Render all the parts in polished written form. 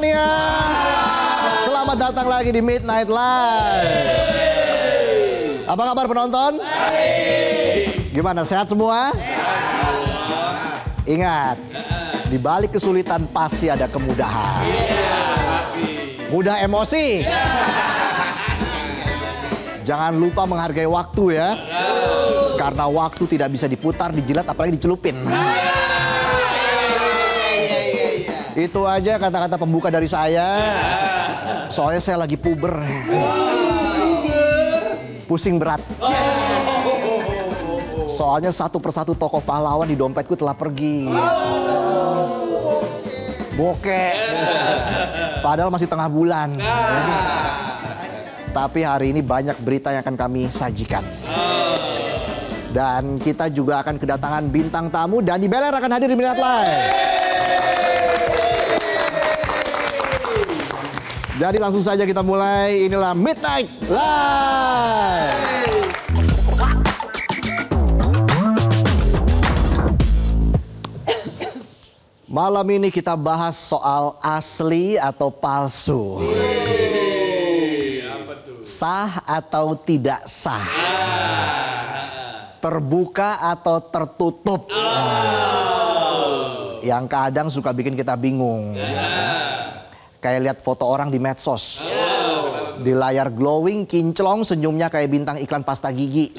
Mania. Selamat datang lagi di Midnight Live. Apa kabar penonton? Gimana, sehat semua? Ingat, di balik kesulitan pasti ada kemudahan. Mudah emosi. Jangan lupa menghargai waktu ya. Karena waktu tidak bisa diputar, dijilat, apalagi dicelupin. Itu aja kata-kata pembuka dari saya. Soalnya saya lagi puber. Pusing berat. Soalnya satu persatu tokoh pahlawan di dompetku telah pergi. Bokeh. Padahal masih tengah bulan. Tapi hari ini banyak berita yang akan kami sajikan. Dan kita juga akan kedatangan bintang tamu. Dani Beler akan hadir di Midnight Live. Jadi langsung saja kita mulai. Inilah Midnight Live. Malam ini kita bahas soal asli atau palsu. Sah atau tidak sah. Terbuka atau tertutup. Yang kadang suka bikin kita bingung. Kayak lihat foto orang di medsos. Di layar glowing, kinclong, senyumnya kayak bintang iklan pasta gigi.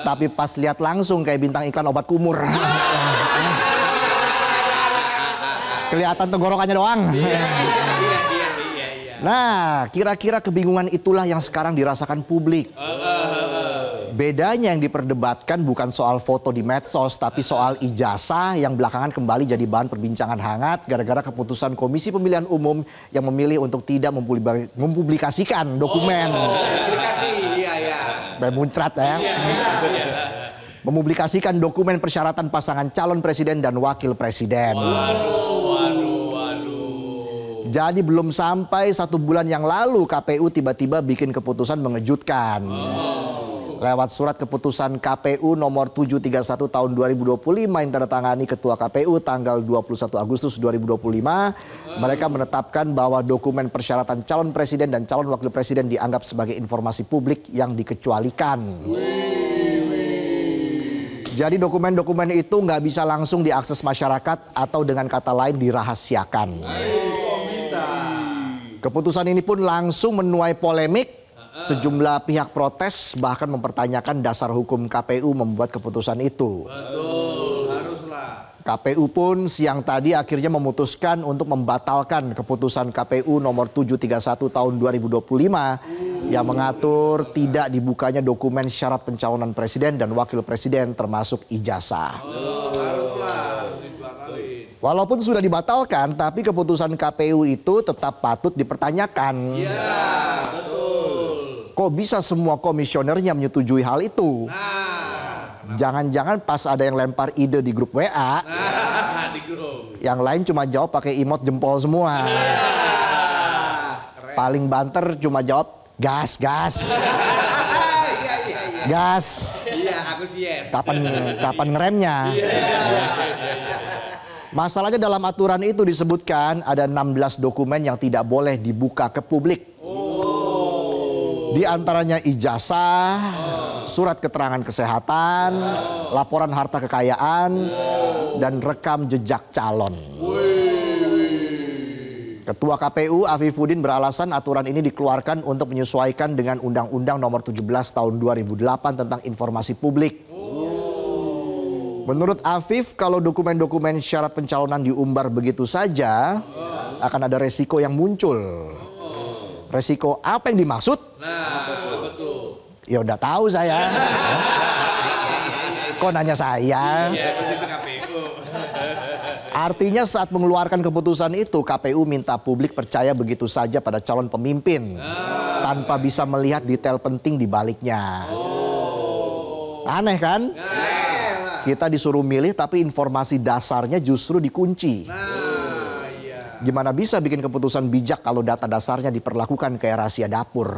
Tapi pas lihat langsung kayak bintang iklan obat kumur. Kelihatan tenggorokannya doang. Nah, kira-kira kebingungan itulah yang sekarang dirasakan publik. Bedanya yang diperdebatkan bukan soal foto di medsos, tapi soal ijazah yang belakangan kembali jadi bahan perbincangan hangat gara-gara keputusan Komisi Pemilihan Umum yang memilih untuk tidak mempublikasikan dokumen. Muncrat ya. Mempublikasikan dokumen persyaratan pasangan calon presiden dan wakil presiden. Jadi belum sampai 1 bulan yang lalu KPU tiba-tiba bikin keputusan mengejutkan. Lewat surat keputusan KPU nomor 731 tahun 2025 yang ditandatangani Ketua KPU tanggal 21 Agustus 2025, mereka menetapkan bahwa dokumen persyaratan calon presiden dan calon wakil presiden dianggap sebagai informasi publik yang dikecualikan. Jadi dokumen-dokumen itu nggak bisa langsung diakses masyarakat atau dengan kata lain dirahasiakan. Keputusan ini pun langsung menuai polemik. Sejumlah pihak protes bahkan mempertanyakan dasar hukum KPU membuat keputusan itu. Betul, haruslah. KPU pun siang tadi akhirnya memutuskan untuk membatalkan keputusan KPU nomor 731 tahun 2025 yang mengatur tidak dibukanya dokumen syarat pencalonan presiden dan wakil presiden termasuk ijazah. Haruslah dibatalin. Walaupun sudah dibatalkan, tapi keputusan KPU itu tetap patut dipertanyakan. Iya, betul. Kok bisa semua komisionernya menyetujui hal itu? Jangan-jangan pas ada yang lempar ide di grup WA, Di grup. yang lain cuma jawab pakai emot jempol semua. Paling banter cuma jawab gas, gas. Gas. Iya, aku sih yes. Kapan ngeremnya? Masalahnya dalam aturan itu disebutkan ada 16 dokumen yang tidak boleh dibuka ke publik. Di antaranya ijazah, surat keterangan kesehatan, laporan harta kekayaan, dan rekam jejak calon. Ketua KPU Afifuddin beralasan aturan ini dikeluarkan untuk menyesuaikan dengan Undang-Undang Nomor 17 Tahun 2008 tentang informasi publik. Menurut Afif, kalau dokumen-dokumen syarat pencalonan diumbar begitu saja, akan ada resiko yang muncul. Resiko apa yang dimaksud? Nah, betul. Ya udah tahu saya. Kok nanya saya? Iya, itu KPU. Artinya saat mengeluarkan keputusan itu, KPU minta publik percaya begitu saja pada calon pemimpin. Tanpa bisa melihat detail penting di baliknya. Aneh kan? Kita disuruh milih tapi informasi dasarnya justru dikunci. Gimana bisa bikin keputusan bijak kalau data dasarnya diperlakukan kayak rahasia dapur?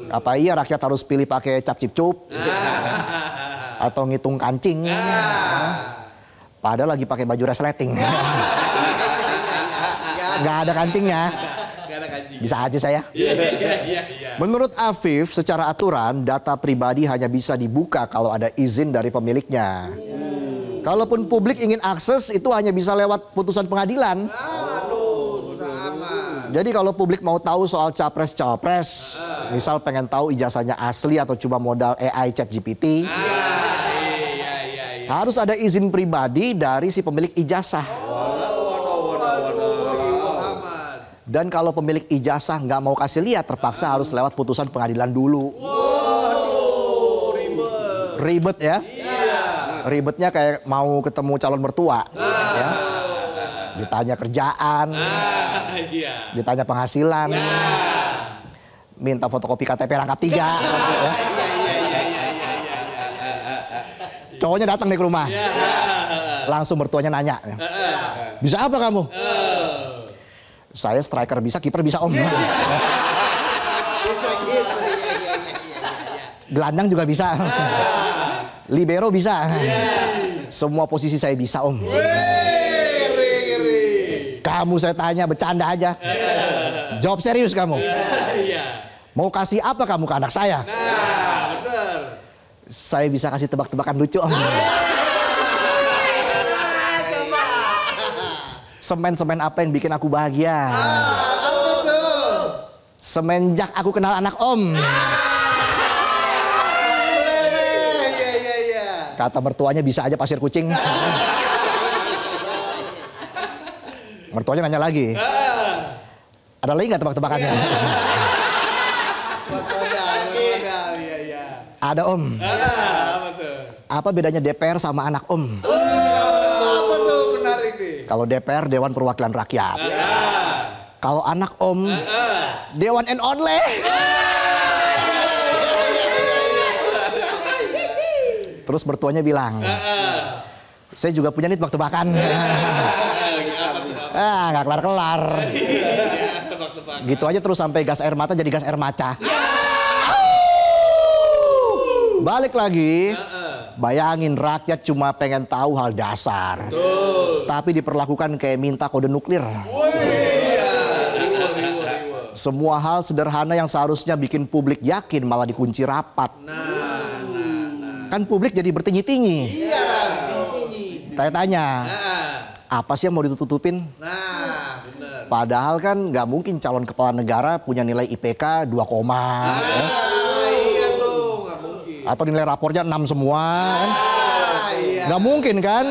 Apa iya rakyat harus pilih pakai cap cip cup? Atau ngitung kancing? Padahal lagi pakai baju resleting. Nggak ada kancingnya. Gak ada kancing. Bisa aja saya. Iya. Menurut Afif, secara aturan data pribadi hanya bisa dibuka kalau ada izin dari pemiliknya. Kalaupun publik ingin akses itu hanya bisa lewat putusan pengadilan. Aduh, susah amat. Jadi kalau publik mau tahu soal capres-cawapres, misal pengen tahu ijazahnya asli atau cuma modal AI ChatGPT, Iya. harus ada izin pribadi dari si pemilik ijazah. Dan kalau pemilik ijazah nggak mau kasih lihat, terpaksa harus lewat putusan pengadilan dulu. Waduh, ribet. Ribet ya? Ribetnya kayak mau ketemu calon mertua. Ya. Ditanya kerjaan, Iya. ditanya penghasilan, minta fotokopi KTP rangkap 3. Ya. Cowoknya datang nih ke rumah, langsung mertuanya nanya, bisa apa kamu? Saya striker bisa, kiper bisa om. Gelandang juga bisa. Libero bisa. Semua posisi saya bisa om. Kamu saya tanya bercanda aja. Jawab serius kamu. Mau kasih apa kamu ke anak saya? Bener. Saya bisa kasih tebak-tebakan lucu om. Semen-semen apa yang bikin aku bahagia? Semenjak aku kenal anak om. Iya. Kata mertuanya bisa aja pasir kucing. Mertuanya nanya lagi. Ada lagi nggak tebak-tebakannya? Modal. Iya. Ada om. Apa tuh? Apa bedanya DPR sama anak om? Apa tuh menarik nih? Kalau DPR Dewan Perwakilan Rakyat. Kalau anak om Dewan and Only. Terus mertuanya bilang, saya juga punya nih tebak-tebakan. Nggak kelar-kelar. Tebak-tebak. Gitu aja terus sampai gas air mata jadi gas air maca. Balik lagi. Bayangin rakyat cuma pengen tahu hal dasar. Tapi diperlakukan kayak minta kode nuklir. Semua hal sederhana yang seharusnya bikin publik yakin malah dikunci rapat. Kan publik jadi bertinyi-tinyi. Tanya-tanya, apa sih yang mau ditutupin? Nah, bener. Padahal kan nggak mungkin calon kepala negara punya nilai IPK 2, ya. Iya tuh, nggak mungkin. Atau nilai rapornya 6 semua. Kan? Iya. Nggak mungkin kan?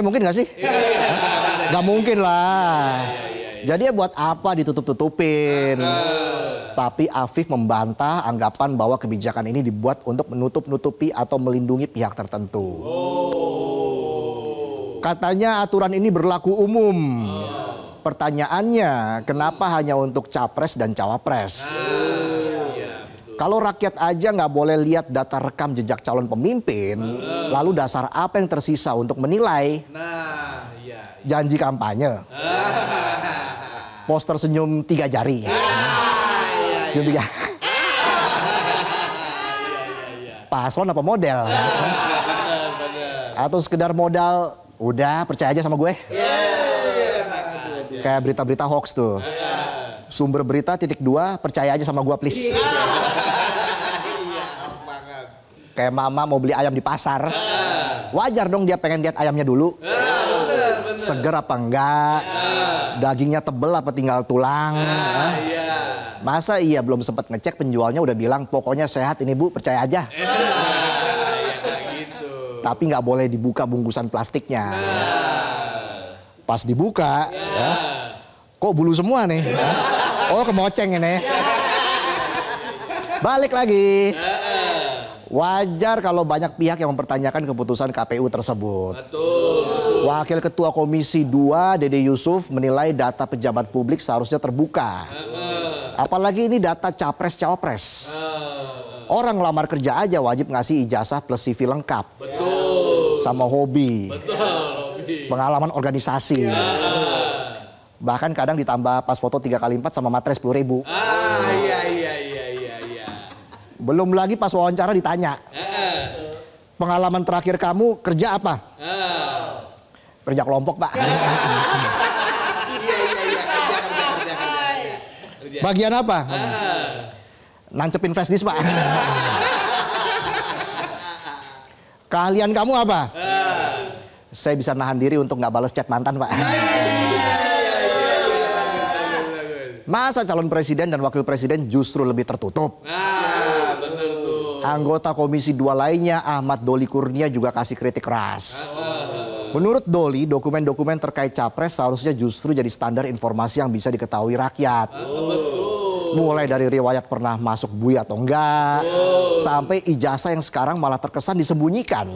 Mungkin nggak sih? Nggak mungkin lah. Jadi ya buat apa ditutup-tutupin? Tapi Afif membantah anggapan bahwa kebijakan ini dibuat untuk menutup-nutupi atau melindungi pihak tertentu. Katanya aturan ini berlaku umum. Pertanyaannya, kenapa hanya untuk capres dan cawapres? Kalau rakyat aja nggak boleh lihat data rekam jejak calon pemimpin, lalu dasar apa yang tersisa untuk menilai? Nah, iya. Janji kampanye, poster senyum 3 jari, senyum 3. Paslon apa model? Atau sekedar modal, udah percaya aja sama gue. Kayak berita-berita hoax tuh. Sumber berita .2, percaya aja sama gue please. Kayak mama mau beli ayam di pasar. Wajar dong dia pengen lihat ayamnya dulu. Seger apa enggak. Dagingnya tebel apa tinggal tulang. Masa iya belum sempat ngecek penjualnya udah bilang pokoknya sehat ini bu, percaya aja. Tapi nggak boleh dibuka bungkusan plastiknya. Pas dibuka, ya, kok bulu semua nih. Oh kemoceng ini. Balik lagi. Wajar kalau banyak pihak yang mempertanyakan keputusan KPU tersebut. Wakil Ketua Komisi 2 Dede Yusuf menilai data pejabat publik seharusnya terbuka. Apalagi ini data capres-cawapres. Orang lamar kerja aja wajib ngasih ijazah plus CV lengkap. Sama hobi. Pengalaman organisasi. Bahkan kadang ditambah pas foto 3x4 sama materai 10.000. Iya. Belum lagi pas wawancara ditanya. Pengalaman terakhir kamu kerja apa? Kerja kelompok, Pak. dia. Bagian apa? Nancepin flash disk, Pak. Keahlian kamu apa? Saya bisa nahan diri untuk nggak balas chat mantan, Pak. Masa calon presiden dan wakil presiden justru lebih tertutup? Nah, bener tuh. Anggota Komisi 2 lainnya, Ahmad Doli Kurnia, juga kasih kritik keras. Menurut Doli, dokumen-dokumen terkait capres seharusnya justru jadi standar informasi yang bisa diketahui rakyat. Mulai dari riwayat pernah masuk bui atau enggak, sampai ijazah yang sekarang malah terkesan disembunyikan.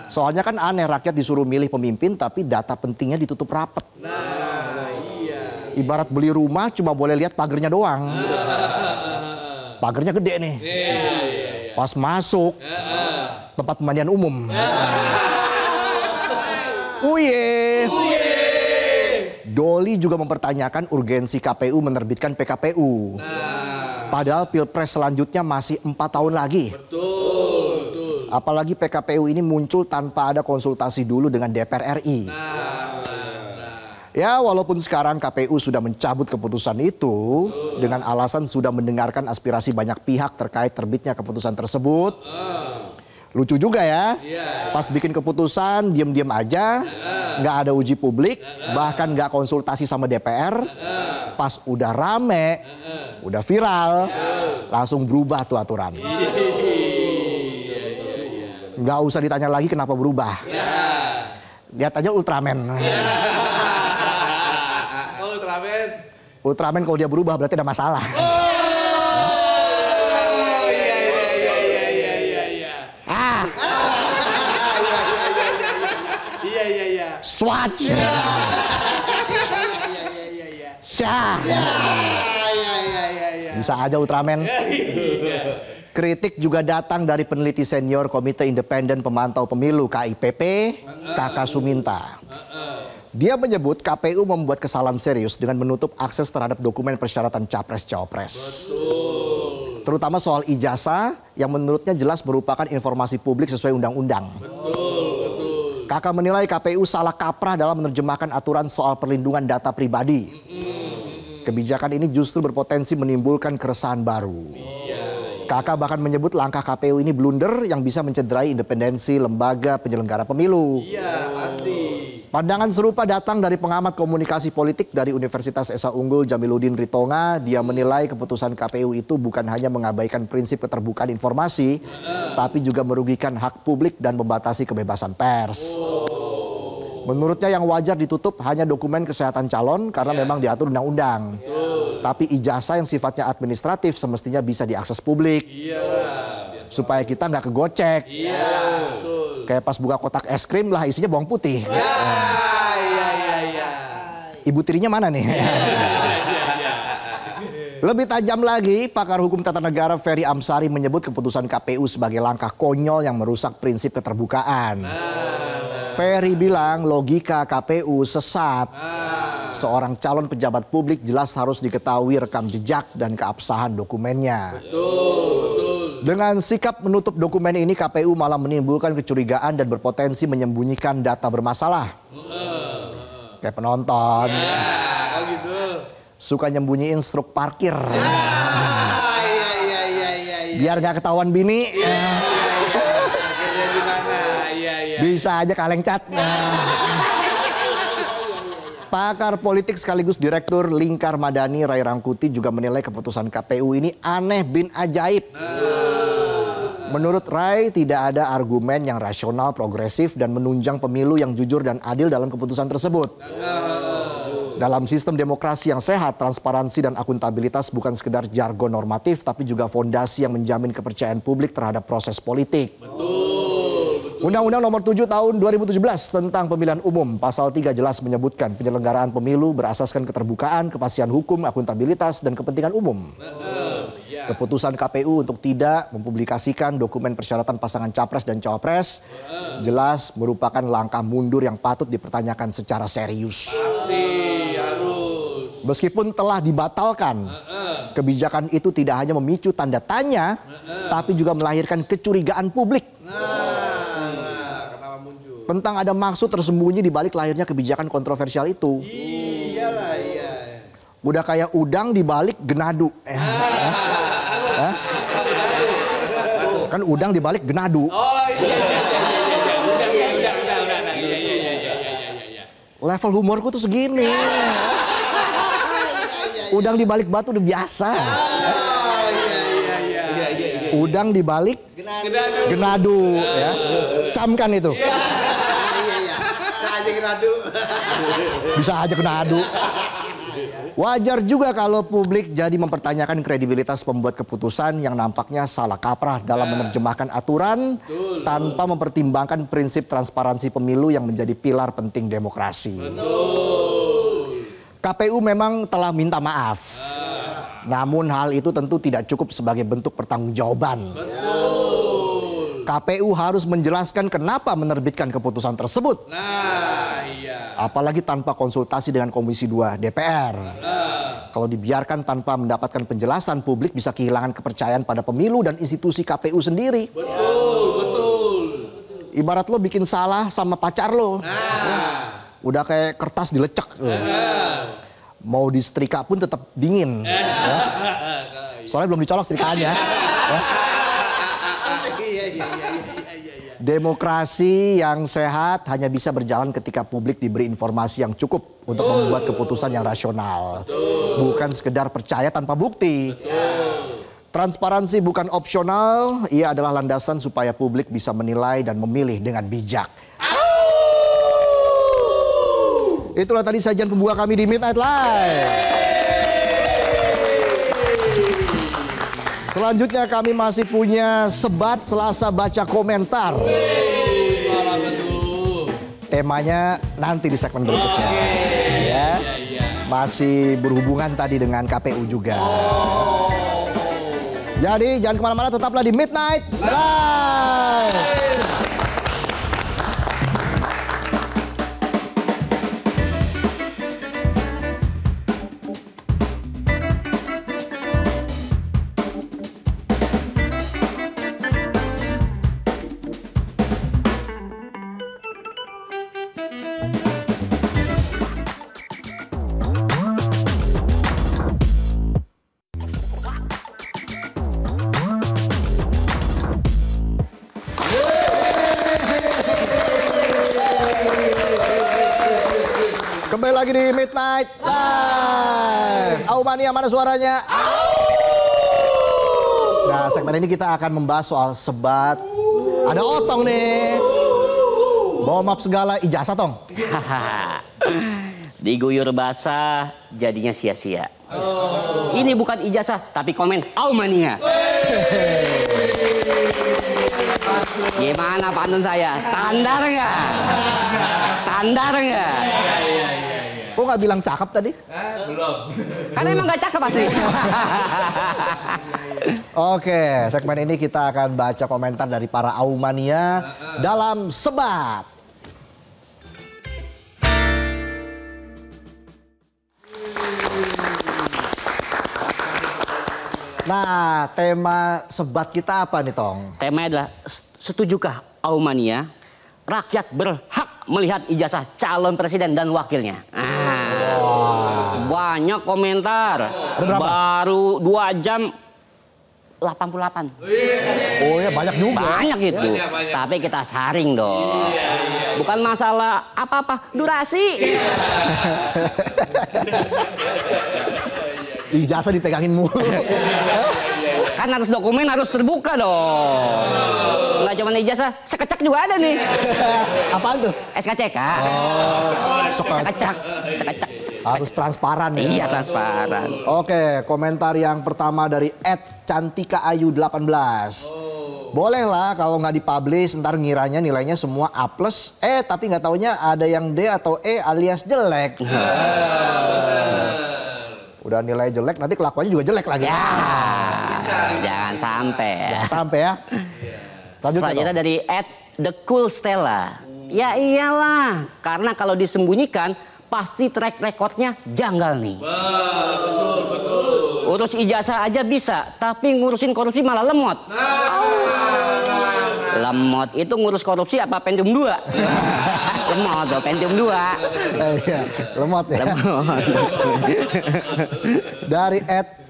Soalnya kan aneh, rakyat disuruh milih pemimpin tapi data pentingnya ditutup rapet. Ibarat beli rumah cuma boleh lihat pagernya doang. Pagernya gede nih. Pas masuk tempat pemandian umum. Uye. Doli juga mempertanyakan urgensi KPU menerbitkan PKPU. Padahal Pilpres selanjutnya masih 4 tahun lagi. Betul. Apalagi PKPU ini muncul tanpa ada konsultasi dulu dengan DPR RI. Ya, walaupun sekarang KPU sudah mencabut keputusan itu dengan alasan sudah mendengarkan aspirasi banyak pihak terkait terbitnya keputusan tersebut. Lucu juga ya, pas bikin keputusan diem-diem aja, nggak ada uji publik, bahkan nggak konsultasi sama DPR. Pas udah rame, udah viral, langsung berubah tuh aturan. Nggak usah ditanya lagi kenapa berubah. Lihat aja Ultraman. Ultraman kalau dia berubah berarti ada masalah. Swatch. Syah. Bisa aja Ultraman. Kritik juga datang dari peneliti senior Komite Independen Pemantau Pemilu KIPP, Kakak Suminta. Dia menyebut KPU membuat kesalahan serius dengan menutup akses terhadap dokumen persyaratan Capres-Cawapres. Terutama soal ijazah yang menurutnya jelas merupakan informasi publik sesuai undang-undang. Kakak menilai KPU salah kaprah dalam menerjemahkan aturan soal perlindungan data pribadi. Kebijakan ini justru berpotensi menimbulkan keresahan baru. Kakak bahkan menyebut langkah KPU ini blunder yang bisa mencederai independensi lembaga penyelenggara pemilu. Pandangan serupa datang dari pengamat komunikasi politik dari Universitas Esa Unggul Jamiluddin Ritonga. Dia menilai keputusan KPU itu bukan hanya mengabaikan prinsip keterbukaan informasi, tapi juga merugikan hak publik dan membatasi kebebasan pers. Menurutnya yang wajar ditutup hanya dokumen kesehatan calon karena memang diatur undang-undang. Tapi ijazah yang sifatnya administratif semestinya bisa diakses publik. Supaya kita nggak kegocek. Kayak pas buka kotak es krim lah isinya bawang putih. Ibu tirinya mana nih? Lebih tajam lagi, pakar hukum tata negara Ferry Amsari menyebut keputusan KPU sebagai langkah konyol yang merusak prinsip keterbukaan. Ferry bilang logika KPU sesat. Seorang calon pejabat publik jelas harus diketahui rekam jejak dan keabsahan dokumennya. Dengan sikap menutup dokumen ini, KPU malah menimbulkan kecurigaan dan berpotensi menyembunyikan data bermasalah. Kayak penonton. Suka nyembunyiin struk parkir. Biar gak ketahuan bini. Bisa aja kaleng cat. Pakar politik sekaligus Direktur Lingkar Madani Ray Rangkuti juga menilai keputusan KPU ini aneh bin ajaib. Menurut Ray, tidak ada argumen yang rasional, progresif, dan menunjang pemilu yang jujur dan adil dalam keputusan tersebut. Dalam sistem demokrasi yang sehat, transparansi dan akuntabilitas bukan sekedar jargon normatif, tapi juga fondasi yang menjamin kepercayaan publik terhadap proses politik. Undang-Undang Nomor 7 Tahun 2017 tentang Pemilihan Umum, Pasal 3 jelas menyebutkan penyelenggaraan pemilu berasaskan keterbukaan, kepastian hukum, akuntabilitas, dan kepentingan umum. Keputusan KPU untuk tidak mempublikasikan dokumen persyaratan pasangan capres dan cawapres jelas merupakan langkah mundur yang patut dipertanyakan secara serius. Meskipun telah dibatalkan, kebijakan itu tidak hanya memicu tanda tanya, tapi juga melahirkan kecurigaan publik. Tentang ada maksud tersembunyi di balik lahirnya kebijakan kontroversial itu. Udah kayak udang dibalik genadu. Kan udang dibalik genadu. Oh iya. Level humorku tuh segini. Udang dibalik batu udah biasa. Udang dibalik genadu ya. Camkan itu. Bisa aja genadu. Wajar juga kalau publik jadi mempertanyakan kredibilitas pembuat keputusan yang nampaknya salah kaprah dalam menerjemahkan aturan tanpa mempertimbangkan prinsip transparansi pemilu yang menjadi pilar penting demokrasi. KPU memang telah minta maaf. Namun hal itu tentu tidak cukup sebagai bentuk pertanggungjawaban. KPU harus menjelaskan kenapa menerbitkan keputusan tersebut. Apalagi tanpa konsultasi dengan Komisi 2 DPR. Kalau dibiarkan tanpa mendapatkan penjelasan, publik bisa kehilangan kepercayaan pada pemilu dan institusi KPU sendiri. Ibarat lo bikin salah sama pacar lo. Udah kayak kertas dilecek. Mau disetrika pun tetap dingin. Ya. Soalnya belum dicolok setrikaannya. Ya. Demokrasi yang sehat hanya bisa berjalan ketika publik diberi informasi yang cukup untuk membuat keputusan yang rasional. Bukan sekedar percaya tanpa bukti. Transparansi bukan opsional, ia adalah landasan supaya publik bisa menilai dan memilih dengan bijak. Itulah tadi sajian pembuka kami di Midnight Live. Selanjutnya kami masih punya Sebat Selasa Baca Komentar. Temanya nanti di segmen berikutnya. Ya. Masih berhubungan tadi dengan KPU juga. Jadi jangan kemana-mana, tetaplah di Midnight Live. Kembali lagi di Midnight Live. Aumania, mana suaranya? Nah, segmen ini kita akan membahas soal sebat. Ada Otong nih. Bawa map segala, ijazah Tong. Diguyur basah jadinya sia-sia. Ini bukan ijazah tapi komen Aumania. Gimana pantun saya? Standar nggak? Standar nggak? Kok nggak bilang cakep tadi? Belum. Karena emang nggak cakep pasti. Oke, segmen ini kita akan baca komentar dari para Aumania dalam Sebat. Nah, tema Sebat kita apa nih, Tong? Temanya adalah setujukah Aumania rakyat berhak melihat ijazah calon presiden dan wakilnya? Banyak komentar. Baru 2 jam 88. Oh ya, banyak juga. Banyak itu. Banyak. Tapi kita saring dong. Bukan masalah apa-apa, durasi. Ijazah dipegangin mulu. Kan harus dokumen harus terbuka dong. Nggak cuma ijazah, sekecak juga ada nih. Apaan tuh? SKCK. Sekecak. Harus transparan ya. Iya, transparan. Oke, komentar yang pertama dari @cantikaayu18. Bolehlah kalau nggak dipublish, ntar ngiranya nilainya semua A+, tapi nggak taunya ada yang D atau E alias jelek. Udah nilai jelek, nanti kelakuannya juga jelek lagi. Ya, jangan sampai. Jangan sampai ya. Selanjutnya dari @thecoolstella. Ya iyalah, karena kalau disembunyikan pasti track recordnya janggal nih. Urus ijazah aja bisa, tapi ngurusin korupsi malah lemot. Lemot itu ngurus korupsi apa Pentium 2? lemot tuh, Pentium 2. Iya, lemot ya. Dari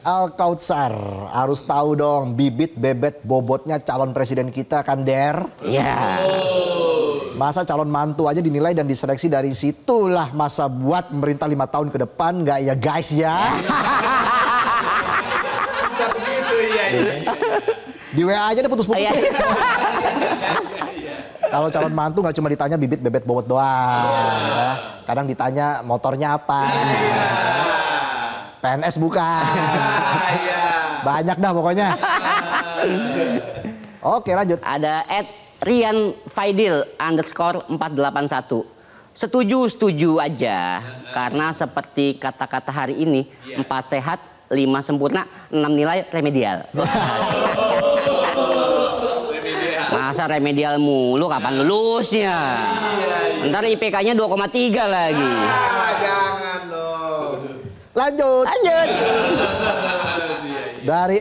Al Kautsar, harus tahu dong bibit bebet bobotnya calon presiden kita kan Der? Iya. Masa calon mantu aja dinilai dan diseleksi dari situlah masa buat pemerintah 5 tahun ke depan nggak ya guys ya? Begitu iya. Di WA aja deh putus-putus. Iya. Kalau calon mantu nggak cuma ditanya bibit bebet bobot doang, ya. Kadang ditanya motornya apa, PNS bukan, banyak dah pokoknya. Oke lanjut. Ada Rian Faidil _481. Setuju aja. Karena seperti kata-kata hari ini, 4 sehat, 5 sempurna, 6 nilai remedial. Masa remedial mulu, kapan lulusnya? Ntar IPK-nya 2,3 lagi. Jangan dong. Lanjut. Lanjut. Dari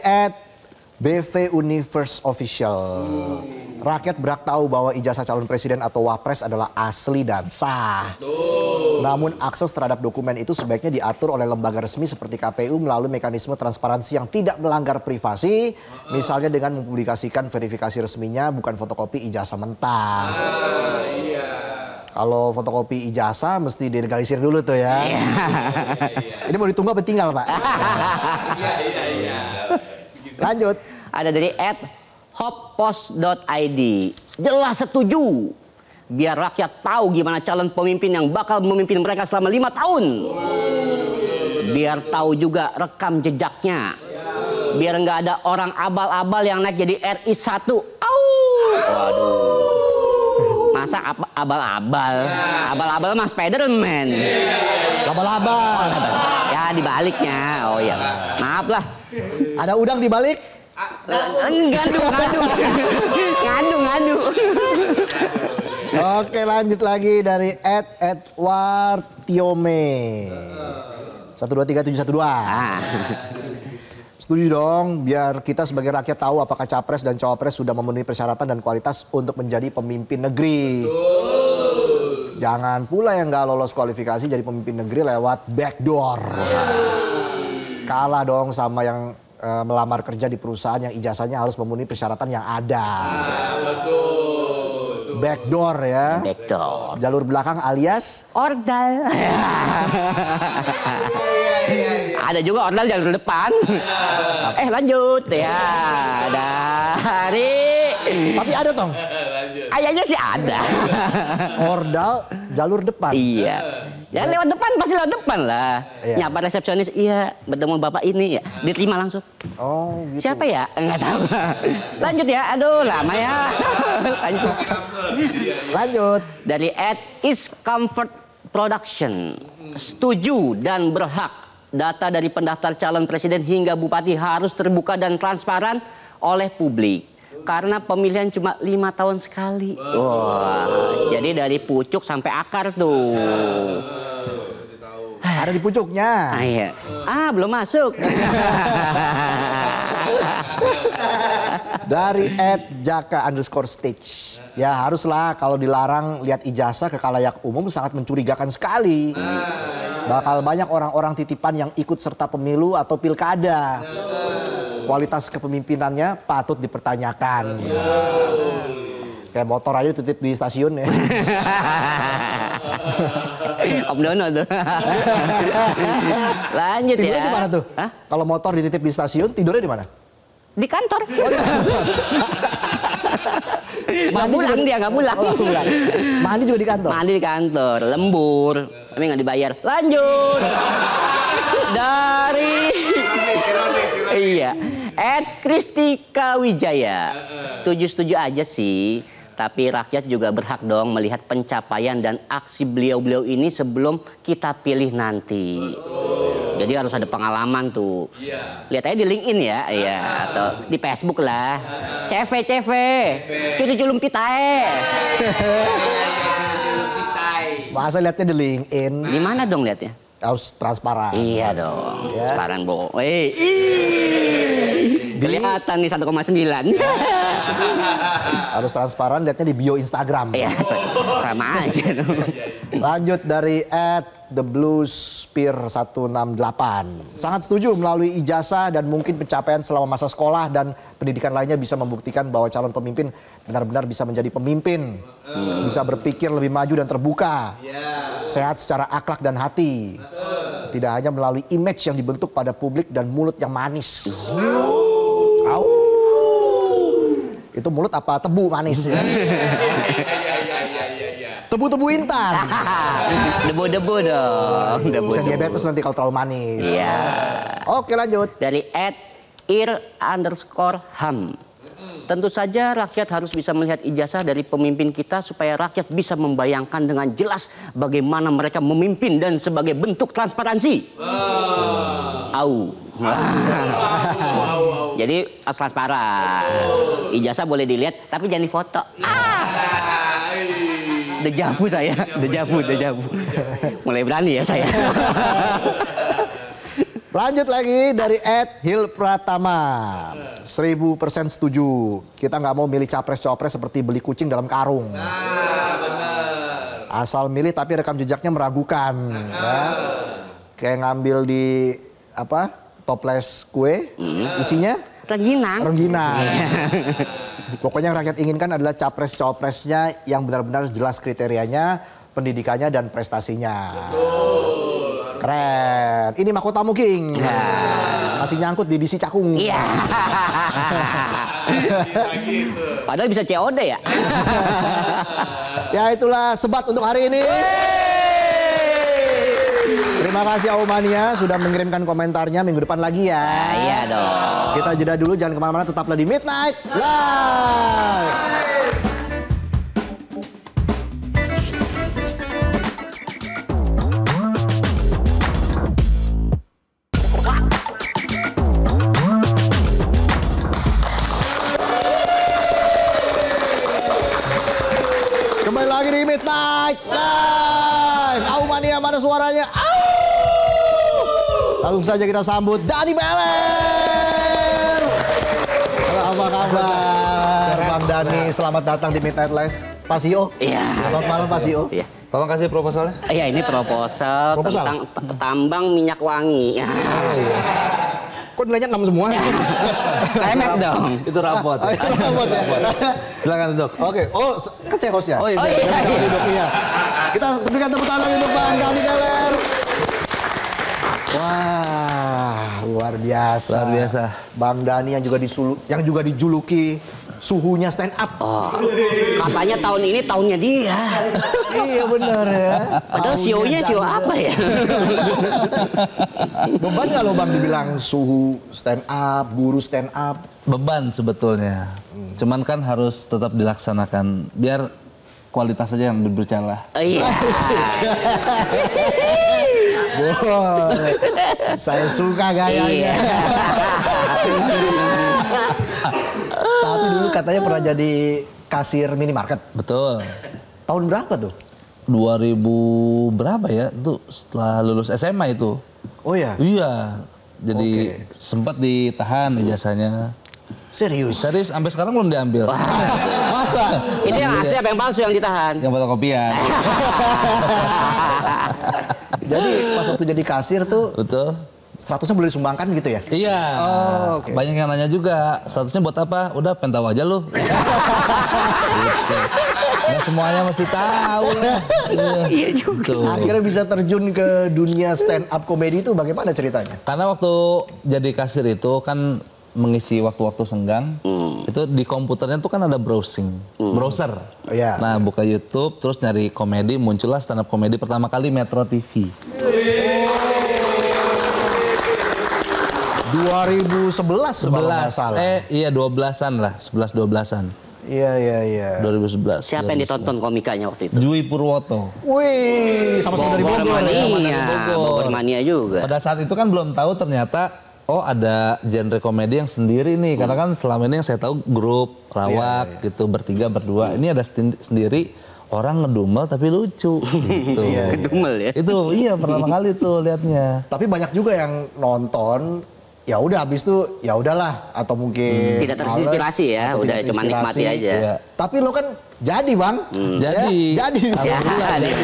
BV Universe Official. Rakyat berhak tahu bahwa ijazah calon presiden atau wapres adalah asli dan sah. Namun akses terhadap dokumen itu sebaiknya diatur oleh lembaga resmi seperti KPU melalui mekanisme transparansi yang tidak melanggar privasi. Misalnya dengan mempublikasikan verifikasi resminya, bukan fotokopi ijazah mentah. Kalau fotokopi ijazah mesti dilegalisir dulu tuh ya. Ini mau ditunggu apa tinggal Pak? Lanjut. Ada dari @hoppost.id. Jelas setuju. Biar rakyat tahu gimana calon pemimpin yang bakal memimpin mereka selama 5 tahun. Biar tahu juga rekam jejaknya. Biar nggak ada orang abal-abal yang naik jadi RI 1. Waduh. Masa abal-abal? Abal-abal mah Spiderman. Laba-laba. Ya dibaliknya. Oh iya. Maaf lah. Ada udang di balik? Ngadu. Oke lanjut lagi dari Edward Tiome 123712. Setuju dong, biar kita sebagai rakyat tahu apakah capres dan cawapres sudah memenuhi persyaratan dan kualitas untuk menjadi pemimpin negeri. Jangan pula yang nggak lolos kualifikasi jadi pemimpin negeri lewat backdoor. Kalah dong sama yang melamar kerja di perusahaan yang ijazahnya harus memenuhi persyaratan yang ada. Backdoor ya. Backdoor. Jalur belakang alias Ordal. Ada juga ordal jalur depan. Lanjut ya. Dari. tapi ada Tong. Kayaknya sih ada. Ordal jalur depan. Iya. Ya lewat depan pasti lewat depan lah. Iya. Nyapa resepsionis, iya bertemu bapak ini ya. Diterima langsung. Oh gitu. Siapa ya? Enggak tahu. Lanjut ya. Aduh lama ya. Lanjut. Dari @iscomfort production. Setuju dan berhak. Data dari pendaftar calon presiden hingga bupati harus terbuka dan transparan oleh publik. Karena pemilihan cuma 5 tahun sekali. Wah, jadi dari pucuk sampai akar tuh. Ada di pucuknya. Iya. Belum masuk. Dari @jaka_stage. Ya haruslah kalau dilarang lihat ijazah ke khalayak umum sangat mencurigakan sekali. Bakal banyak orang-orang titipan yang ikut serta pemilu atau pilkada. Kualitas kepemimpinannya patut dipertanyakan. Kayak motor aja titip di stasiun ya. Om Dono tuh. Lanjut Tidurnya ya. di mana tuh? Hah? Kalau motor dititip di stasiun, tidurnya di mana? Di kantor. Nggak Mandi pulang juga- dia, nggak pulang. Oh, pulang. Mandi juga di kantor. Mandi di kantor, lembur, tapi nggak dibayar. Lanjut. Dari iya, Kristika Wijaya. Setuju aja sih. Tapi rakyat juga berhak dong melihat pencapaian dan aksi beliau-beliau ini sebelum kita pilih nanti. Jadi harus ada pengalaman tuh. Lihat aja di LinkedIn ya, iya, atau di Facebook lah. CV, curi-culum pitae. Masa lihatnya di LinkedIn, Di mana dong lihatnya? harus transparan. Iya dong, Ya. transparan bo. Kelihatan nih 1,9. Harus transparan, lihatnya di bio Instagram. Iya, sama aja dong. Lanjut dari @thebluespear168. Sangat setuju, melalui ijazah dan mungkin pencapaian selama masa sekolah dan pendidikan lainnya bisa membuktikan bahwa calon pemimpin benar-benar bisa menjadi pemimpin. Bisa berpikir lebih maju dan terbuka. Sehat secara akhlak dan hati. Tidak hanya melalui image yang dibentuk pada publik dan mulut yang manis. Au. Itu mulut apa tebu manis ya? Tebu-tebu intan. Debu-debu dong. Bisa diabetes nanti kalau terlalu manis. Iya. Oke, lanjut. Dari @ir_ham. Tentu saja rakyat harus bisa melihat ijazah dari pemimpin kita supaya rakyat bisa membayangkan dengan jelas bagaimana mereka memimpin dan sebagai bentuk transparansi. Au. Jadi harus transparan. Ijazah boleh dilihat tapi jangan difoto. Dejavu saya, dejavu. Mulai berani ya saya. Lanjut lagi dari @hilpratama. 1000% setuju. Kita nggak mau milih capres-cawapres seperti beli kucing dalam karung. Benar. Asal milih tapi rekam jejaknya meragukan. Ya. Kayak ngambil di toples kue, isinya rengginang. Pokoknya yang rakyat inginkan adalah capres-cawapresnya yang benar-benar jelas kriterianya, pendidikannya dan prestasinya. Keren. Ini mahkotamu King. Masih nyangkut di DC Cakung. Iya. Padahal bisa COD ya. Ya itulah sebat untuk hari ini. Terima kasih Aumania sudah mengirimkan komentarnya, minggu depan lagi ya. Iya dong. Kita jeda dulu, jangan kemana-mana, tetaplah di Midnight Live. Kembali lagi di Midnight Live. Aumania, mana suaranya? Langsung saja kita sambut Dani Beler. Halo, apa kabar? Bang Dani, selamat datang di Midnight Live. Pak Sio. Iya. Selamat malam Pak Sio. Iya. Tolong kasih proposalnya. Iya, ini proposal tentang tambang minyak wangi. Kok nilainya 6 semua? Remet dong. Itu rapot. Itu rapot ya. Silakan duduk. Oke. Oh, kan saya hostnya. Oh iya. Duduk, iya. Kita berikan tepuk tangan untuk Bang Dani Beler. Wah, luar biasa. Luar biasa. Bang Dani yang juga dijuluki suhunya stand up. Oh, katanya tahun ini tahunnya dia. Iya benar ya. Padahal CEO-nya CEO apa ya? Beban nggak lo Bang dibilang suhu stand up, guru stand up? Beban sebetulnya. Cuman kan harus tetap dilaksanakan biar kualitas aja yang berbicara. Oh, iya. Boleh. Saya suka gayanya. Iya. Tapi dulu katanya pernah jadi kasir minimarket. Betul. Tahun berapa tuh? 2000 berapa ya? Itu setelah lulus SMA itu. Oh ya? Iya. Jadi sempat ditahan ijazahnya. Serius? Serius, sampai sekarang belum diambil. Masa? Ini yang asli apa yang palsu yang ditahan? Yang fotokopian. Jadi pas waktu jadi kasir tuh Betul. 100-nya boleh disumbangkan gitu ya? Iya. Oh, oke. Banyak yang nanya juga, statusnya buat apa? Udah pengen tahu aja lu. Gitu. Nggak semuanya mesti tahu. Iya juga. Tuh. Akhirnya bisa terjun ke dunia stand up comedy itu bagaimana ceritanya? Karena waktu jadi kasir itu kan mengisi waktu-waktu senggang, itu di komputernya tuh kan ada browser. Oh, iya. Nah buka YouTube, terus nyari komedi, muncullah stand up komedi pertama kali Metro TV. 2011 kalau nggak salah. Iya 12-an lah, 11-12-an. Iya. 2011. Siapa yang ditonton komikanya waktu itu? Jui Purwoto. Wih, sama-sama dari Bogor ya. Mania, Bogor Mania juga. Pada saat itu kan belum tahu ternyata ada genre komedi yang sendiri nih. Karena kan selama ini yang saya tahu grup, lawak gitu, bertiga, berdua. Ini ada sendiri orang ngedumel tapi lucu gitu. Ngedumel ya? Itu iya pertama kali tuh liatnya. Tapi banyak juga yang nonton ya udah habis itu ya udahlah atau mungkin Tidak terinspirasi ya, atau udah tidak cuma terinspirasi. nikmati aja. Iya. Tapi lo kan jadi Bang. Jadi. Ya, jadi. Alhamdulillah, Ya.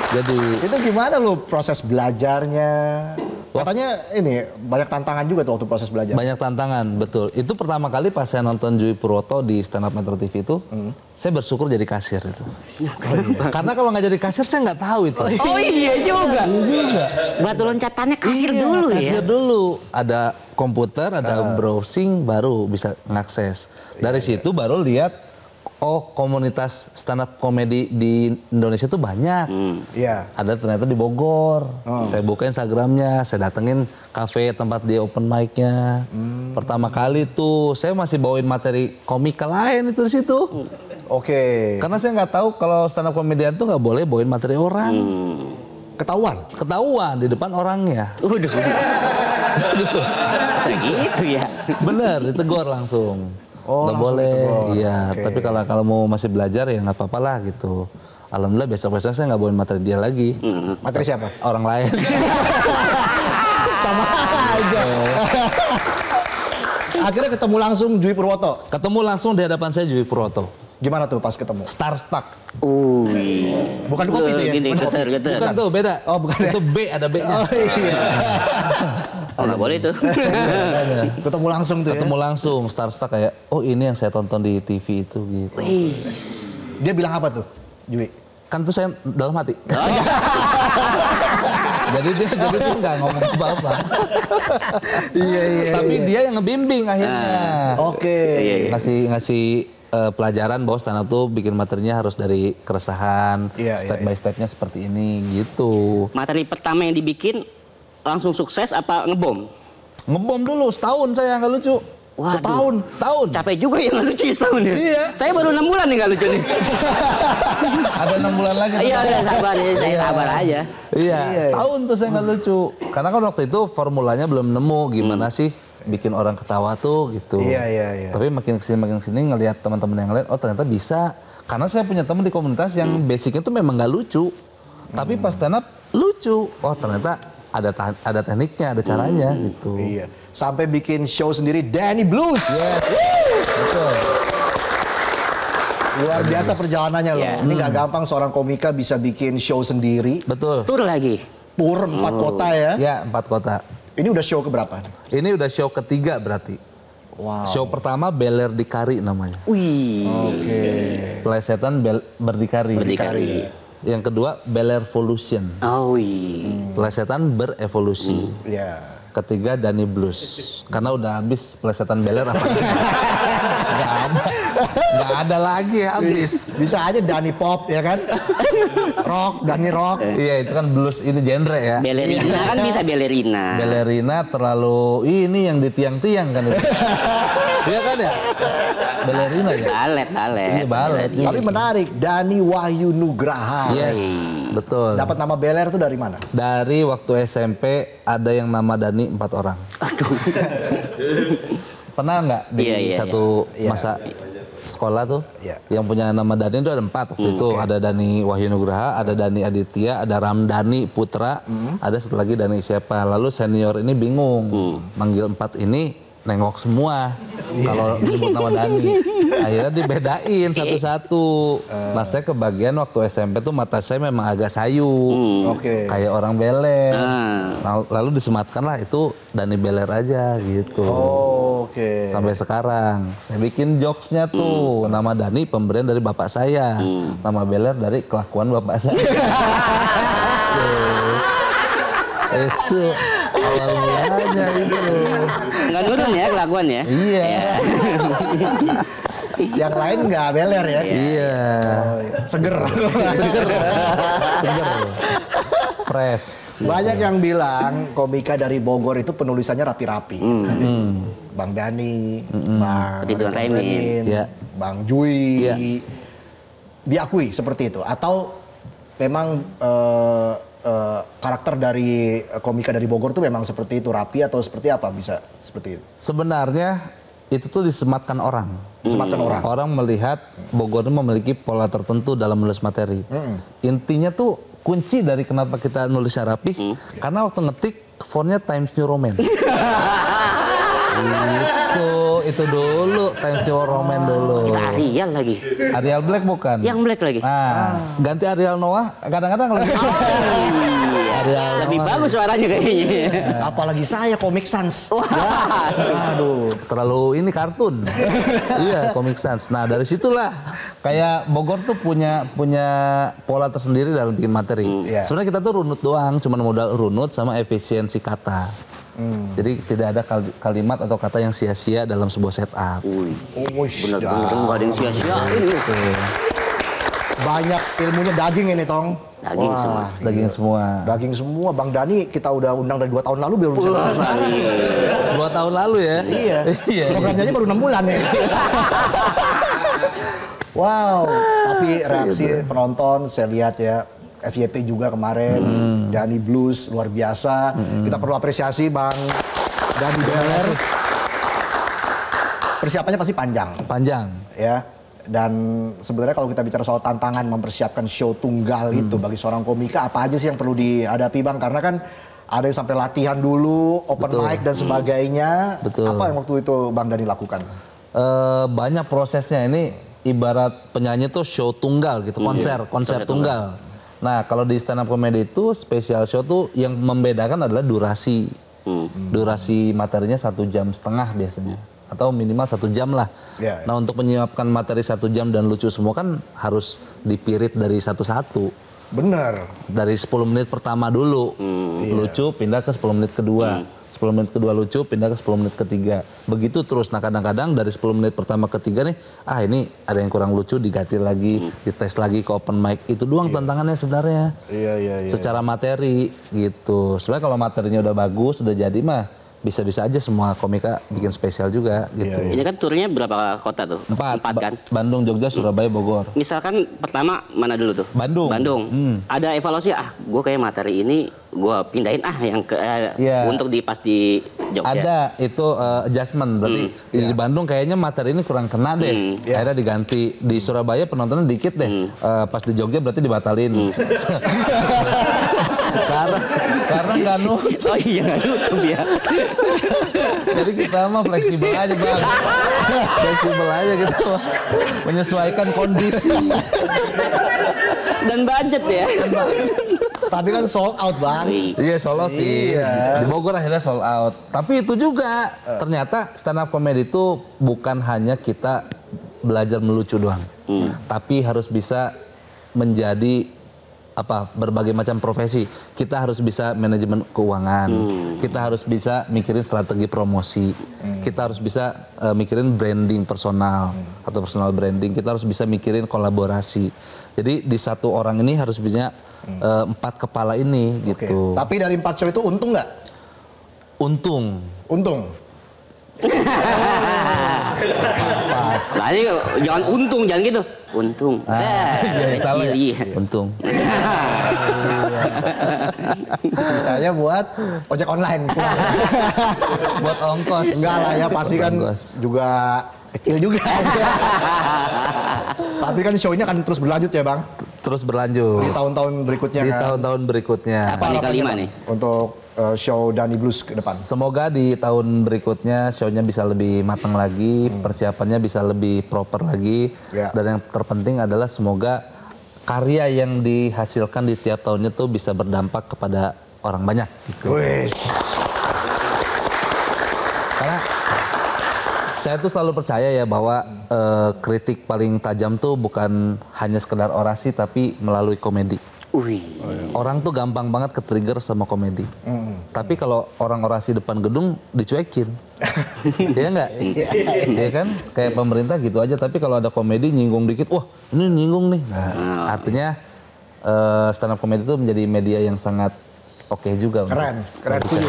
Jadi Itu gimana lo proses belajarnya? Katanya ini banyak tantangan juga tuh waktu proses belajar. banyak tantangan, betul. Itu pertama kali pas saya nonton Jui Purwoto di Stand Up Metro TV itu, saya bersyukur jadi kasir itu. Karena kalau nggak jadi kasir saya nggak tahu itu. Oh iya juga. Batu loncatannya kasir dulu ya. Kasir dulu. Ada komputer, ada browsing, baru bisa ngakses. Dari situ baru lihat, oh komunitas stand up komedi di Indonesia tuh banyak. Iya. Ada ternyata di Bogor. Saya buka Instagramnya, saya datengin kafe tempat dia open mic-nya. Pertama kali tuh saya masih bawain materi komika lain itu di situ. Oke. Karena saya nggak tahu kalau stand up komedian tuh nggak boleh bawain materi orang. Ketahuan. Ketahuan di depan orangnya. Waduh. Kayak gitu ya. Bener, ditegur langsung. Oh, Nggak langsung boleh, ditegur. iya. Oke. Tapi kalau mau masih belajar ya nggak apa-apa lah gitu. Alhamdulillah besok-besok saya nggak bawain materi dia lagi. Materi siapa? Orang lain. Sama aja. Akhirnya ketemu langsung Jui Purwoto. Ketemu langsung di hadapan saya Jui Purwoto. Gimana tuh pas ketemu? Starstruck. Bukan kopi tuh ya? Gini, Bukan kopi. geter. Bukan tuh, beda. Oh, bukan ya? Itu B, ada B-nya. Oh iya. Oh nggak boleh tuh. Ketemu langsung tuh Ketemu langsung, Starstruck kayak, oh ini yang saya tonton di TV itu gitu. ya? Dia bilang apa tuh, Jui? Kan tuh saya dalam hati. Jadi dia tuh nggak ngomong apa-apa. Iya. Tapi dia yang ngebimbing akhirnya. Oke. Ngasih pelajaran bahwa stand up tuh bikin materinya harus dari keresahan, Iya, step iya, by stepnya seperti ini gitu. Materi pertama yang dibikin langsung sukses apa ngebom? Ngebom dulu setahun saya nggak lucu. Waduh. Setahun. Capek juga ya nggak lucu ya setahun ya? Iya. Saya baru 6 bulan nih nggak lucu nih. Ada 6 bulan lagi. Iya sabar ya, saya sabar aja. Iya, setahun tuh saya nggak lucu. Karena kan waktu itu formulanya belum nemu gimana sih bikin orang ketawa tuh gitu. Iya. Tapi makin kesini ngelihat teman-teman yang lain, oh ternyata bisa. Karena saya punya teman di komunitas yang basicnya tuh memang nggak lucu. Tapi pas stand up lucu. Oh ternyata ada tekniknya, ada caranya gitu. Iya. Sampai bikin show sendiri Danny Blues. Betul. Luar biasa perjalanannya loh. Iya. Ini nggak gampang seorang komika bisa bikin show sendiri. Betul. Tur lagi. Tour 4 kota ya. Ya 4 kota. Ini udah show keberapa? Ini udah show ketiga berarti. Wow. Show pertama Beler di Kari namanya. Wih. Oke. Plesetan berdikari. Berdikari. Yang kedua Beler Evolution. Oh iya. Plesetan berevolusi. Ya. Ketiga Danny Blues. Karena udah habis plesetan Beler apa? Nggak ada lagi habis. Bisa aja Danny Pop ya kan? Rock, Danny Rock. Iya itu kan blues ini genre ya. Balerina kan bisa balerina. Balerina terlalu ini yang di tiang-tiang kan itu. Iya kan ya? Balerina ya? Balet. Iya, balet. Tapi menarik, Dani Wahyu Nugraha. Yes, betul. Dapat nama Beler tuh dari mana? Dari waktu SMP ada yang nama Dani 4 orang. Pernah nggak di Iya. satu masa sekolah tuh Iya. yang punya nama Dani itu ada 4 waktu itu. Ada Dani Wahyu Nugraha, ada Dani Aditya, ada Ramdhani Putra, ada satu lagi Dani siapa. Lalu senior ini bingung manggil 4 ini nengok semua kalau nyebut nama Dani. Akhirnya dibedain satu-satu. Nah saya kebagian waktu SMP tuh mata saya memang agak sayu. Oke. Kayak orang beler. Ah. Lalu disematkan lah itu Dani Beler aja gitu. Oke. Sampai sekarang. Saya bikin jokesnya tuh. Nama Dani pemberian dari bapak saya. Nama Beler dari kelakuan bapak saya. Itu awal mulanya itu. Nggak nurun ya kelakuan ya? Iya. Yang lain nggak Beler ya? Iya. Seger. Seger. Fresh. Banyak yang bilang komika dari Bogor itu penulisannya rapi-rapi. Bang Dani, Bang Ridwan Raimin. Iya. Bang Jui. Iya. Diakui seperti itu atau memang karakter dari komika dari Bogor tuh memang seperti itu, rapi atau seperti apa bisa seperti itu? Sebenarnya itu tuh disematkan orang. Disematkan orang. Orang melihat Bogor ini memiliki pola tertentu dalam menulis materi. Intinya tuh kunci dari kenapa kita nulisnya rapih, karena waktu ngetik fontnya Times New Roman. Itu dulu Times New Roman dulu. Kita Arial lagi. Arial Black bukan? Yang Black lagi. Nah, ganti Arial Noah kadang-kadang lagi. Arial Lebih Noah. bagus suaranya kayaknya. Apalagi saya Comic Sans. Wah. Aduh. Terlalu ini kartun. Iya, Comic Sans. Nah, dari situlah kayak Bogor tuh punya pola tersendiri dalam bikin materi. Iya. Sebenarnya kita tuh runut doang, cuma modal runut sama efisiensi kata. Jadi tidak ada kalimat atau kata yang sia-sia dalam sebuah setup. Bener-bener nggak ada yang sia-siain nih. Banyak ilmunya daging ini, Tong. Daging Wah, semua. Daging semua. Daging semua. Bang Dani kita udah undang dari 2 tahun lalu belum bisa datang sekarang. 2 tahun lalu ya? Iya. Iya. Programnya aja baru 6 bulan ya. Wow, tapi reaksi penonton saya lihat ya. FYP juga kemarin, Dani Blues luar biasa. Kita perlu apresiasi Bang Dani Beler. Persiapannya pasti panjang. Panjang. Ya. Dan sebenarnya kalau kita bicara soal tantangan mempersiapkan show tunggal itu bagi seorang komika, apa aja sih yang perlu dihadapi Bang? Karena kan ada yang sampai latihan dulu, open mic dan sebagainya. Betul. Apa yang waktu itu Bang Dani lakukan? Banyak prosesnya. Ini ibarat penyanyi tuh show tunggal gitu, konser tunggal. Nah, kalau di stand up comedy itu special show tuh yang membedakan adalah durasi. Durasi materinya 1,5 jam biasanya. Atau minimal 1 jam lah. Yeah. Nah, untuk menyiapkan materi 1 jam dan lucu semua kan harus dipirit dari satu-satu. Bener. Dari 10 menit pertama dulu. Lucu, pindah ke 10 menit kedua. 10 menit kedua lucu, pindah ke 10 menit ketiga. Begitu terus. Nah, kadang-kadang dari 10 menit pertama ketiga nih, ini ada yang kurang lucu, diganti lagi, dites lagi ke open mic. Itu doang tantangannya sebenarnya. Iya. Secara materi gitu. Sebenarnya kalau materinya udah bagus, udah jadi mah bisa-bisa aja semua komika bikin spesial juga gitu. Ini kan turnya berapa kota tuh? 4 kan? Bandung, Jogja, Surabaya, Bogor. Misalkan pertama mana dulu tuh? Bandung. Ada evaluasi, gue kayak materi ini gue pindahin yang ke untuk pas di Jogja. Ada itu adjustment berarti di Bandung kayaknya materi ini kurang kena deh. Akhirnya diganti. Di Surabaya penontonnya dikit deh. Pas di Jogja berarti dibatalin. karena nggak nutup. Oh iya nggak nutup ya. Jadi kita mah fleksibel aja Bang. Fleksibel aja kita mah. Menyesuaikan kondisi. Dan budget ya. Tapi kan sold out Bang. Iya sold out sih. Di Bogor akhirnya sold out. Tapi itu juga ternyata stand up comedy itu bukan hanya kita belajar melucu doang. Tapi harus bisa menjadi berbagai macam profesi. Kita harus bisa manajemen keuangan. Kita harus bisa mikirin strategi promosi. Kita harus bisa mikirin branding personal atau personal branding. Kita harus bisa mikirin kolaborasi. Jadi di satu orang ini harus punya 4 kepala ini gitu. Tapi dari 4 show itu untung nggak? Untung. Jangan untung, jangan gitu. Untung. Salah ya? Iya. Untung. Sisanya buat ojek online. Buat ongkos. Enggak lah ya, pasti kan juga kecil juga. Tapi kan show ini akan terus berlanjut ya Bang? Terus berlanjut. Di tahun-tahun berikutnya Di kan? tahun-tahun berikutnya. Apa nih kelima nih? Untuk show Dani Blues ke depan. Semoga di tahun berikutnya show-nya bisa lebih matang lagi, persiapannya bisa lebih proper lagi. Dan yang terpenting adalah semoga karya yang dihasilkan di tiap tahunnya tuh bisa berdampak kepada orang banyak. Gitu. Karena saya tuh selalu percaya ya bahwa kritik paling tajam tuh bukan hanya sekedar orasi tapi melalui komedi. Orang tuh gampang banget ke-trigger sama komedi. Tapi kalau orang orasi depan gedung dicuekin. Iya nggak? Iya kan? Kayak pemerintah gitu aja. Tapi kalau ada komedi nyinggung dikit, wah ini nyinggung nih. Nah, artinya stand up comedy itu menjadi media yang sangat oke juga. Keren. Setuju.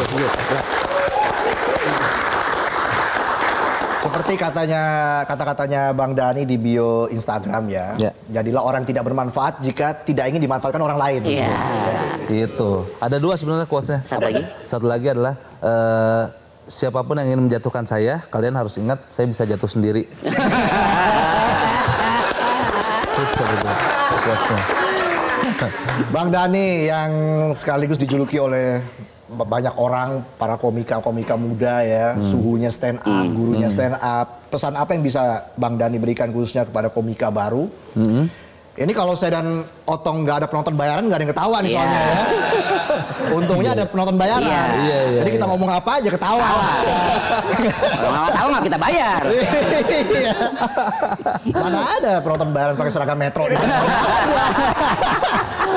Seperti kata-katanya Bang Dani di bio Instagram ya. Jadilah orang tidak bermanfaat jika tidak ingin dimanfaatkan orang lain. Iya. Itu. Ada 2 sebenarnya quotes-nya. Satu lagi adalah siapapun yang ingin menjatuhkan saya, kalian harus ingat saya bisa jatuh sendiri. Bang Dani yang sekaligus dijuluki oleh banyak orang, para komika-komika muda ya, suhunya stand up, gurunya stand up. Pesan apa yang bisa Bang Dhani berikan khususnya kepada komika baru? Ini kalau saya dan Otong nggak ada penonton bayaran, nggak ada yang ketawa nih soalnya ya. Untungnya ada penonton bayaran. Iya. Jadi kita ngomong apa aja ketawa. Kalau nggak tahu nggak kita bayar. Iya. Mana ada penonton bayaran pakai seragam Metro?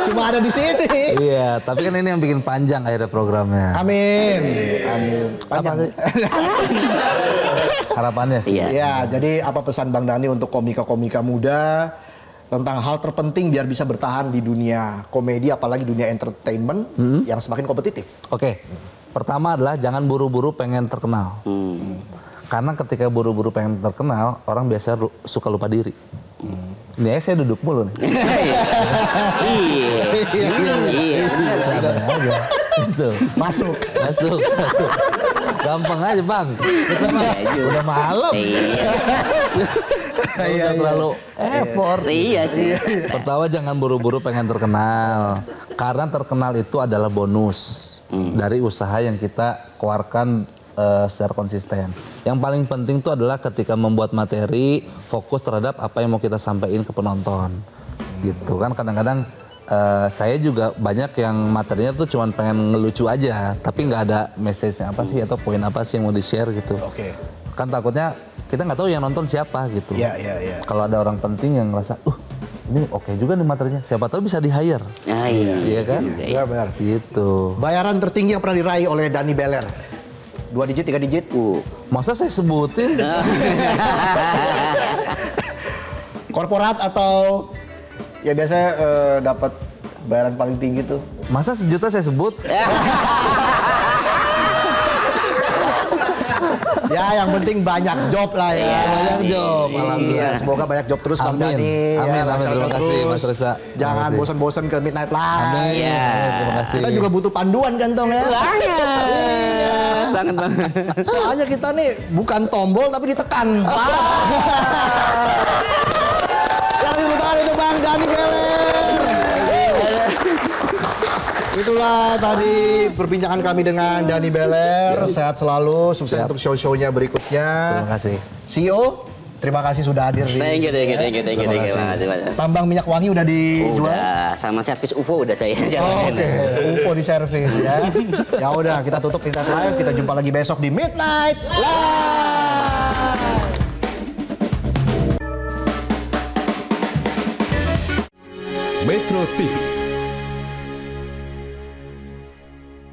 Cuma ada di sini. Iya, tapi kan ini yang bikin panjang akhirnya programnya. Amin. Panjang. Harapannya sih. Iya. Ya, jadi apa pesan Bang Dhani untuk komika-komika muda tentang hal terpenting biar bisa bertahan di dunia komedi, apalagi dunia entertainment yang semakin kompetitif? Oke, pertama adalah jangan buru-buru pengen terkenal. Karena ketika buru-buru pengen terkenal, orang biasa suka lupa diri. Ini aja saya duduk mulu nih. Iya. Santai aja. Gitu. Masuk. Gampang aja bang. Udah malam. Iya. Udah terlalu effort. Iya sih. Pertama jangan buru-buru pengen terkenal. Karena terkenal itu adalah bonus dari usaha yang kita keluarkan secara konsisten. Yang paling penting itu adalah ketika membuat materi, fokus terhadap apa yang mau kita sampaikan ke penonton. Gitu kan kadang-kadang saya juga banyak yang materinya tuh cuma pengen ngelucu aja, tapi nggak ada message-nya apa sih atau poin apa sih yang mau di-share gitu. Oke. Kan takutnya kita nggak tahu yang nonton siapa gitu. Iya. Kalau ada orang penting yang ngerasa, ini oke juga nih materinya, siapa tahu bisa di-hire. Nah, iya. Iya kan? Benar. Gitu. Bayaran tertinggi yang pernah diraih oleh Dhani Beler. 2 digit, 3 digit? Masa saya sebutin? Korporat atau ya biasanya dapat bayaran paling tinggi tuh? Masa 1 juta saya sebut? Ya yang penting banyak job lah ya. Banyak job, alhamdulillah. Iya, semoga banyak job terus Bang Amin. Dhani. Amin, ya, amin. lancar Terima kasih, terus. Mas Reza. Jangan Terima kasih. bosan-bosan ke Midnight Live. Amin. Iya. Terima kasih. Kita juga butuh panduan kan Tong ya. Banget. Soalnya kita nih bukan tombol tapi ditekan. Yang ditekan itu Bang Dhani Beler. Itulah tadi perbincangan kami dengan Dhani Beler. Sehat selalu, sukses untuk show-shownya berikutnya. Terima kasih. CEO, terima kasih sudah hadir di Thank you. Makasih banyak. Tambang minyak wangi udah dijual. Udah, sama servis UFO udah saya Oh, jalanin. Oke, UFO di servis ya. Ya udah, kita tutup Midnight Live. Kita jumpa lagi besok di Midnight Live. Metro TV